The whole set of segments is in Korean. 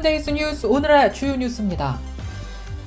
7데이즈 뉴스 오늘의 주요 뉴스입니다.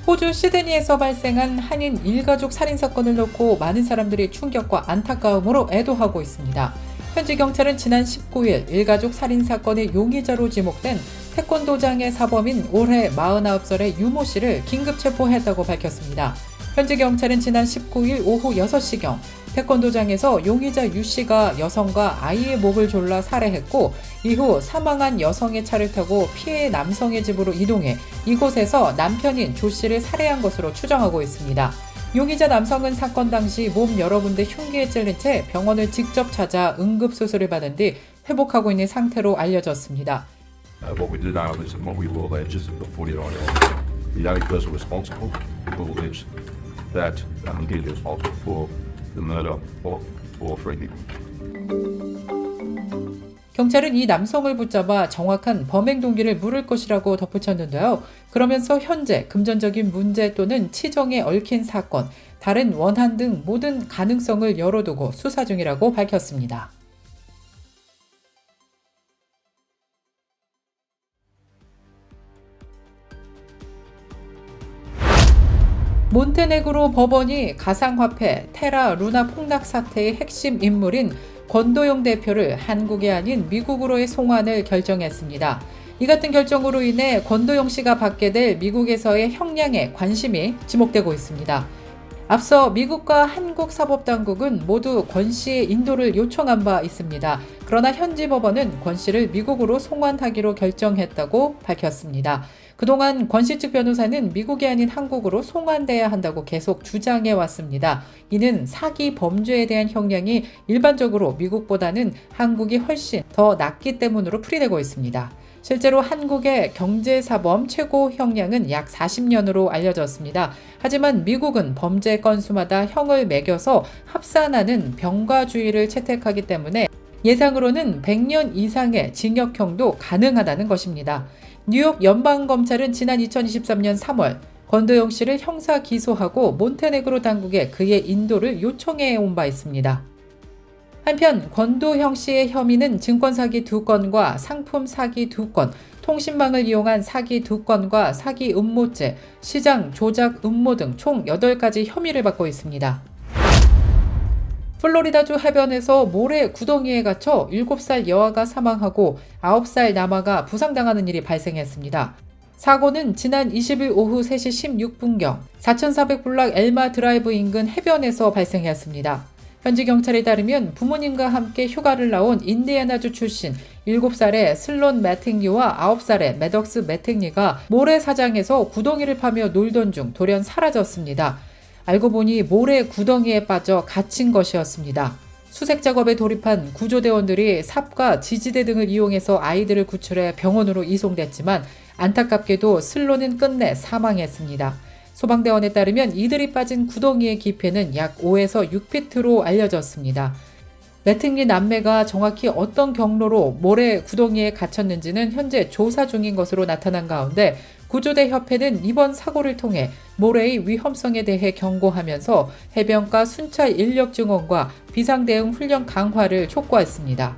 호주 시드니에서 발생한 한인 일가족 살인사건을 놓고 많은 사람들이 충격과 안타까움으로 애도하고 있습니다. 현지 경찰은 지난 19일 일가족 살인사건의 용의자로 지목된 태권도장의 사범인 올해 49살의 유모 씨를 긴급 체포했다고 밝혔습니다. 현지 경찰은 지난 19일 오후 6시경 태권도장에서 용의자 유 씨가 여성과 아이의 목을 졸라 살해했고 이후 사망한 여성의 차를 타고 피해 남성의 집으로 이동해 이곳에서 남편인 조 씨를 살해한 것으로 추정하고 있습니다. 용의자 남성은 사건 당시 몸 여러 군데 흉기에 찔린 채 병원을 직접 찾아 응급수술을 받은 뒤 회복하고 있는 상태로 알려졌습니다. What we do now is what we will allege is the 49-year-old. The only person responsible will allege that he is responsible for the murder of all three people. 경찰은 이 남성을 붙잡아 정확한 범행 동기를 물을 것이라고 덧붙였는데요. 그러면서 현재 금전적인 문제 또는 치정에 얽힌 사건, 다른 원한 등 모든 가능성을 열어두고 수사 중이라고 밝혔습니다. 몬테네그로 법원이 가상화폐 테라 루나 폭락 사태의 핵심 인물인 권도영 대표를 한국이 아닌 미국으로의 송환을 결정했습니다. 이 같은 결정으로 인해 권도영 씨가 받게 될 미국에서의 형량에 관심이 지목되고 있습니다. 앞서 미국과 한국 사법당국은 모두 권 씨의 인도를 요청한 바 있습니다. 그러나 현지 법원은 권 씨를 미국으로 송환하기로 결정했다고 밝혔습니다. 그동안 권 씨 측 변호사는 미국이 아닌 한국으로 송환돼야 한다고 계속 주장해 왔습니다. 이는 사기 범죄에 대한 형량이 일반적으로 미국보다는 한국이 훨씬 더 낮기 때문으로 풀이되고 있습니다. 실제로 한국의 경제사범 최고 형량은 약 40년으로 알려졌습니다. 하지만 미국은 범죄 건수마다 형을 매겨서 합산하는 병과주의를 채택하기 때문에 예상으로는 100년 이상의 징역형도 가능하다는 것입니다. 뉴욕 연방검찰은 지난 2023년 3월 권도영 씨를 형사 기소하고 몬테네그로 당국에 그의 인도를 요청해 온 바 있습니다. 한편 권도형 씨의 혐의는 증권 사기 2건과 상품 사기 2건, 통신망을 이용한 사기 2건과 사기 음모죄, 시장 조작 음모 등 총 8가지 혐의를 받고 있습니다. 플로리다주 해변에서 모래 구덩이에 갇혀 7살 여아가 사망하고 9살 남아가 부상당하는 일이 발생했습니다. 사고는 지난 20일 오후 3시 16분경 4400블락 엘마 드라이브 인근 해변에서 발생했습니다. 현지 경찰에 따르면 부모님과 함께 휴가를 나온 인디애나주 출신 7살의 슬론 매팅리와 9살의 매덕스 매팅리가 모래사장에서 구덩이를 파며 놀던 중 돌연 사라졌습니다. 알고 보니 모래 구덩이에 빠져 갇힌 것이었습니다. 수색 작업에 돌입한 구조대원들이 삽과 지지대 등을 이용해서 아이들을 구출해 병원으로 이송됐지만 안타깝게도 슬론은 끝내 사망했습니다. 소방대원에 따르면 이들이 빠진 구덩이의 깊이는 약 5에서 6피트로 알려졌습니다. 매팅리 남매가 정확히 어떤 경로로 모래 구덩이에 갇혔는지는 현재 조사 중인 것으로 나타난 가운데 구조대 협회는 이번 사고를 통해 모래의 위험성에 대해 경고하면서 해변가 순찰 인력 증원과 비상대응 훈련 강화를 촉구했습니다.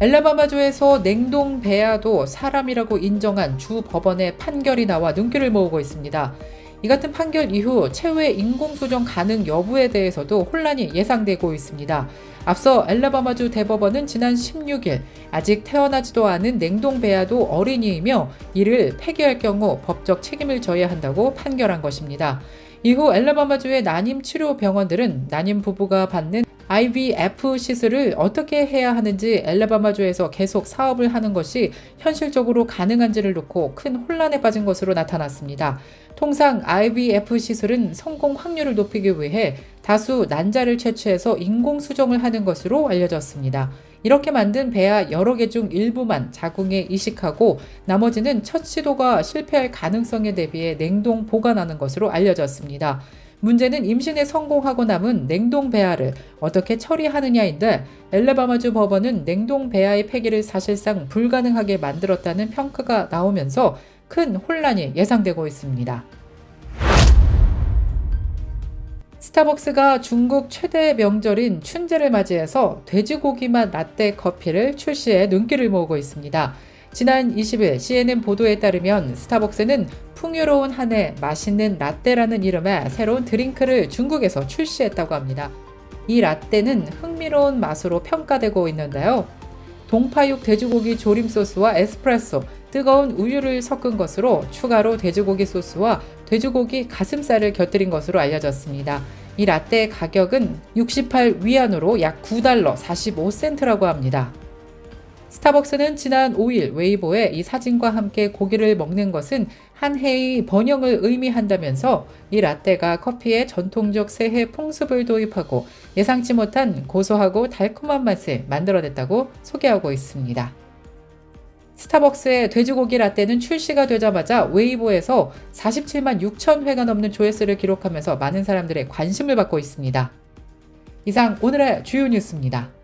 엘라바마주에서 냉동 배아도 사람이라고 인정한 주 법원의 판결이 나와 눈길을 모으고 있습니다. 이 같은 판결 이후 최후의 인공수정 가능 여부에 대해서도 혼란이 예상되고 있습니다. 앞서 엘라바마주 대법원은 지난 16일 아직 태어나지도 않은 냉동 배아도 어린이이며 이를 폐기할 경우 법적 책임을 져야 한다고 판결한 것입니다. 이후 엘라바마주의 난임치료병원들은 난임 부부가 받는 IVF 시술을 어떻게 해야 하는지 엘라바마주에서 계속 사업을 하는 것이 현실적으로 가능한지를 놓고 큰 혼란에 빠진 것으로 나타났습니다. 통상 IVF 시술은 성공 확률을 높이기 위해 다수 난자를 채취해서 인공수정을 하는 것으로 알려졌습니다. 이렇게 만든 배아 여러 개 중 일부만 자궁에 이식하고 나머지는 첫 시도가 실패할 가능성에 대비해 냉동 보관하는 것으로 알려졌습니다. 문제는 임신에 성공하고 남은 냉동 배아를 어떻게 처리하느냐인데 엘라바마주 법원은 냉동 배아의 폐기를 사실상 불가능하게 만들었다는 평가가 나오면서 큰 혼란이 예상되고 있습니다. 스타벅스가 중국 최대 명절인 춘제를 맞이해서 돼지고기 맛 라떼 커피를 출시해 눈길을 모으고 있습니다. 지난 20일 CNN 보도에 따르면 스타벅스는 풍요로운 한 해 맛있는 라떼라는 이름의 새로운 드링크를 중국에서 출시했다고 합니다. 이 라떼는 흥미로운 맛으로 평가되고 있는데요. 동파육 돼지고기 조림 소스와 에스프레소, 뜨거운 우유를 섞은 것으로 추가로 돼지고기 소스와 돼지고기 가슴살을 곁들인 것으로 알려졌습니다. 이 라떼의 가격은 68위안으로 약 $9 45센트라고 합니다. 스타벅스는 지난 5일 웨이보에 이 사진과 함께 고기를 먹는 것은 한 해의 번영을 의미한다면서 이 라떼가 커피에 전통적 새해 풍습을 도입하고 예상치 못한 고소하고 달콤한 맛을 만들어냈다고 소개하고 있습니다. 스타벅스의 돼지고기 라떼는 출시가 되자마자 웨이보에서 47만 6천 회가 넘는 조회수를 기록하면서 많은 사람들의 관심을 받고 있습니다. 이상 오늘의 주요 뉴스입니다.